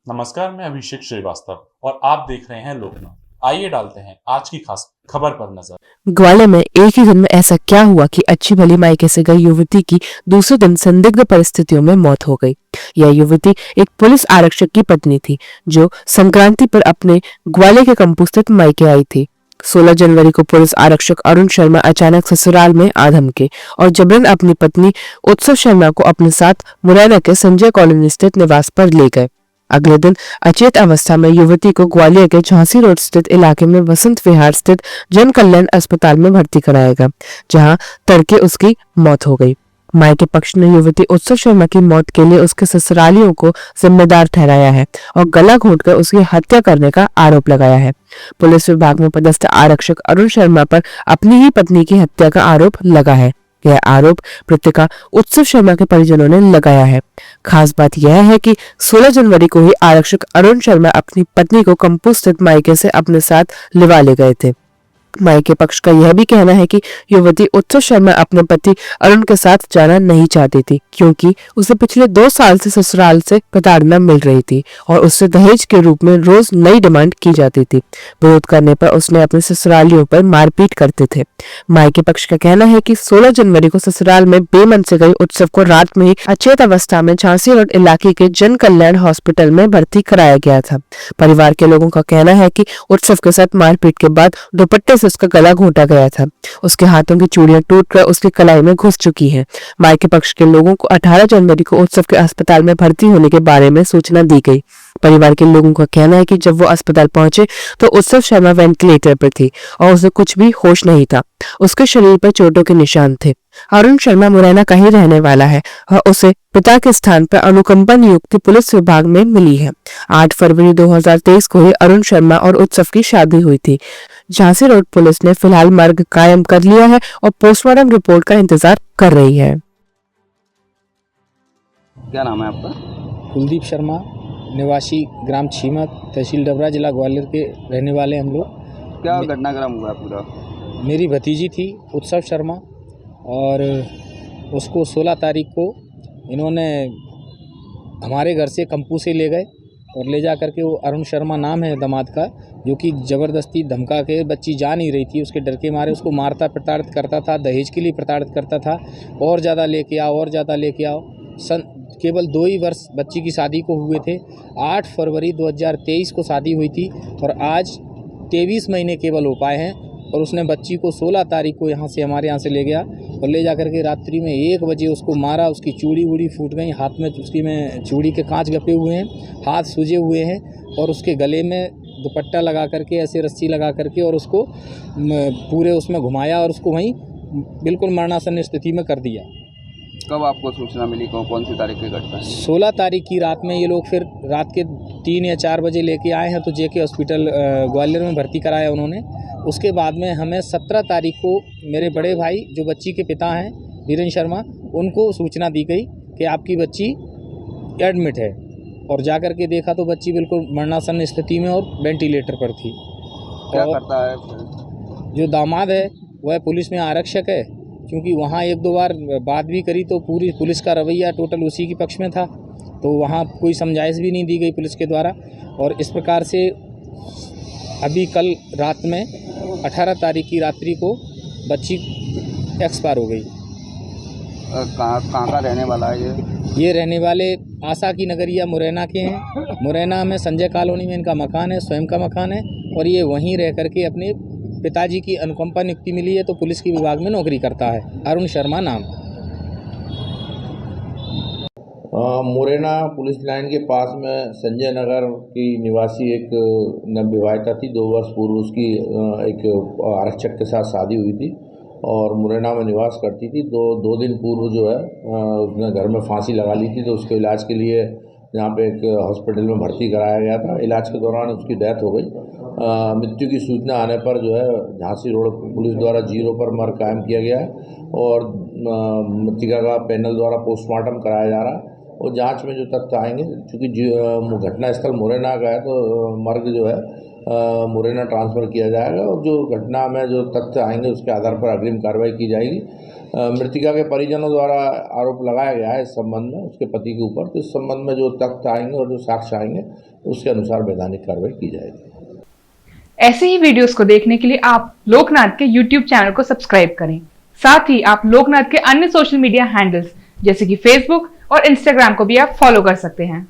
नमस्कार, मैं अभिषेक श्रीवास्तव और आप देख रहे हैं लोकनाथ। आइए डालते हैं आज की खास खबर पर नजर। ग्वालियर में एक ही दिन में ऐसा क्या हुआ कि अच्छी भली मायके से गई युवती की दूसरे दिन संदिग्ध परिस्थितियों में मौत हो गई। यह युवती एक पुलिस आरक्षक की पत्नी थी जो संक्रांति पर अपने ग्वालियर के कंपू स्थित मायके आई थी। 16 जनवरी को पुलिस आरक्षक अरुण शर्मा अचानक ससुराल में आ धमके और जबरन अपनी पत्नी उत्सव शर्मा को अपने साथ मुरैना के संजय कॉलोनी स्थित निवास पर ले गए। अगले दिन अचेत अवस्था में युवती को ग्वालियर के झांसी रोड स्थित इलाके में वसंत विहार स्थित जन कल्याण अस्पताल में भर्ती कराया गया, जहां तड़के उसकी मौत हो गई। मायके पक्ष ने युवती उत्सव शर्मा की मौत के लिए उसके ससुरालियों को जिम्मेदार ठहराया है और गला घोंटकर उसकी हत्या करने का आरोप लगाया है। पुलिस विभाग में पदस्थ आरक्षक अरुण शर्मा पर अपनी ही पत्नी की हत्या का आरोप लगा है। यह आरोप मृतका उत्सव शर्मा के परिजनों ने लगाया है। खास बात यह है कि 16 जनवरी को ही आरक्षक अरुण शर्मा अपनी पत्नी को कंपू स्थित मायके से अपने साथ लिवा ले गए थे। मायके पक्ष का यह भी कहना है कि युवती उत्सव शर्मा अपने पति अरुण के साथ जाना नहीं चाहती थी, क्योंकि उसे पिछले 2 साल से ससुराल से प्रताड़ना मिल रही थी और उससे दहेज के रूप में रोज नई डिमांड की जाती थी। विरोध करने पर उसने अपने ससुरालियों पर मारपीट करते थे। मायके पक्ष का कहना है कि 16 जनवरी को ससुराल में बेमन से गई उत्सव को रात में ही अचेत अवस्था में झांसी रोड इलाके के जन कल्याण हॉस्पिटल में भर्ती कराया गया था। परिवार के लोगों का कहना है कि उत्सव के साथ मारपीट के बाद दुपट्टे से उसका गला घोंटा गया था। उसके हाथों की चूड़ियां टूटकर उसकी कलाई में घुस चुकी हैं। मायके पक्ष के लोगों को 18 जनवरी को उत्सव के अस्पताल में भर्ती होने के बारे में सूचना दी गई। परिवार के लोगों का कहना है कि जब वो अस्पताल पहुंचे तो उत्सव शर्मा वेंटिलेटर पर थी और उसे कुछ भी होश नहीं था। उसके शरीर पर चोटों के निशान थे। अरुण शर्मा मुरैना का ही रहने वाला है और उसे पिता के स्थान पर अनुकंपा नियुक्ति पुलिस विभाग में मिली है। 8 फरवरी 2023 को ही अरुण शर्मा और उत्सव की शादी हुई थी। झांसी रोड पुलिस ने फिलहाल मर्ग कायम कर लिया है और पोस्टमार्टम रिपोर्ट का इंतजार कर रही है। क्या नाम है आपका? कुलदीप शर्मा, निवासी ग्राम छीमत, तहसील डबरा, जिला ग्वालियर के रहने वाले हम लोग। क्या घटनाक्रम हुआ पूरा? मेरी भतीजी थी उत्सव शर्मा और उसको 16 तारीख को इन्होंने हमारे घर से कंपू से ले गए और ले जा करके, वो अरुण शर्मा नाम है दामाद का, जो कि ज़बरदस्ती धमका के, बच्ची जा नहीं रही थी, उसके डर के मारे उसको मारता प्रताड़ित करता था, दहेज के लिए प्रताड़ित करता था, और ज़्यादा लेके आओ और ज़्यादा लेके आओ। केवल 2 ही वर्ष बच्ची की शादी को हुए थे। 8 फरवरी 2023 को शादी हुई थी और आज 23 महीने केवल हो पाए हैं और उसने बच्ची को 16 तारीख को हमारे यहाँ से ले गया और ले जा करके रात्रि में 1 बजे उसको मारा। उसकी चूड़ी वूड़ी फूट गई, हाथ में उसकी में चूड़ी के कांच गपे हुए हैं, हाथ सूजे हुए हैं और उसके गले में दुपट्टा लगा करके, ऐसे रस्सी लगा करके और उसको पूरे उसमें घुमाया और उसको वहीं बिल्कुल मरणासन स्थिति में कर दिया। कब आपको सूचना मिली? कौन सी तारीख की घटना? 16 तारीख की रात में ये लोग फिर रात के 3 या 4 बजे लेके आए हैं, तो जेके हॉस्पिटल ग्वालियर में भर्ती कराया उन्होंने। उसके बाद में हमें 17 तारीख को मेरे बड़े भाई जो बच्ची के पिता हैं वीरेंद्र शर्मा, उनको सूचना दी गई कि आपकी बच्ची एडमिट है, और जा कर के देखा तो बच्ची बिल्कुल मरणासन स्थिति में और वेंटिलेटर पर थी। क्या करता है? जो दामाद है वह पुलिस में आरक्षक है, क्योंकि वहाँ 1-2 बार बात भी करी तो पूरी पुलिस का रवैया टोटल उसी के पक्ष में था, तो वहाँ कोई समझाइश भी नहीं दी गई पुलिस के द्वारा। और इस प्रकार से अभी कल रात में 18 तारीख की रात्रि को बच्ची एक्सपायर हो गई। कहाँ का रहने वाला है ये रहने वाले आशा की नगरिया मुरैना के हैं। मुरैना में संजय कॉलोनी में इनका मकान है, स्वयं का मकान है, और ये वहीं रह करके अपने पिताजी की अनुकंपा नियुक्ति मिली है तो पुलिस के विभाग में नौकरी करता है। अरुण शर्मा नाम। मुरैना पुलिस लाइन के पास में संजय नगर की निवासी एक नवविवाहिता थी। 2 वर्ष पूर्व उसकी एक आरक्षक के साथ शादी हुई थी और मुरैना में निवास करती थी। 2 दिन पूर्व जो है उसने घर में फांसी लगा ली थी, तो उसके इलाज के लिए यहाँ पे एक हॉस्पिटल में भर्ती कराया गया था। इलाज के दौरान उसकी डेथ हो गई। मृत्यु की सूचना आने पर जो है झांसी रोड पुलिस द्वारा 0 पर मर्ग कायम किया गया है और मृतिका का पैनल द्वारा पोस्टमार्टम कराया जा रहा है और जांच में जो तथ्य आएंगे, चूँकि घटना स्थल मुरैना का है तो मर्ग जो है मुरैना ट्रांसफ़र किया जाएगा और जो घटना में जो तथ्य आएंगे उसके आधार पर अग्रिम कार्रवाई की जाएगी। मृतिका के परिजनों द्वारा आरोप लगाया गया है इस संबंध में उसके पति के ऊपर, तो इस संबंध में जो तथ्य आएंगे और जो साक्ष्य आएंगे उसके अनुसार वैधानिक कार्रवाई की जाएगी। ऐसे ही वीडियोस को देखने के लिए आप लोकनाथ के YouTube चैनल को सब्सक्राइब करें। साथ ही आप लोकनाथ के अन्य सोशल मीडिया हैंडल्स जैसे कि फेसबुक और इंस्टाग्राम को भी आप फॉलो कर सकते हैं।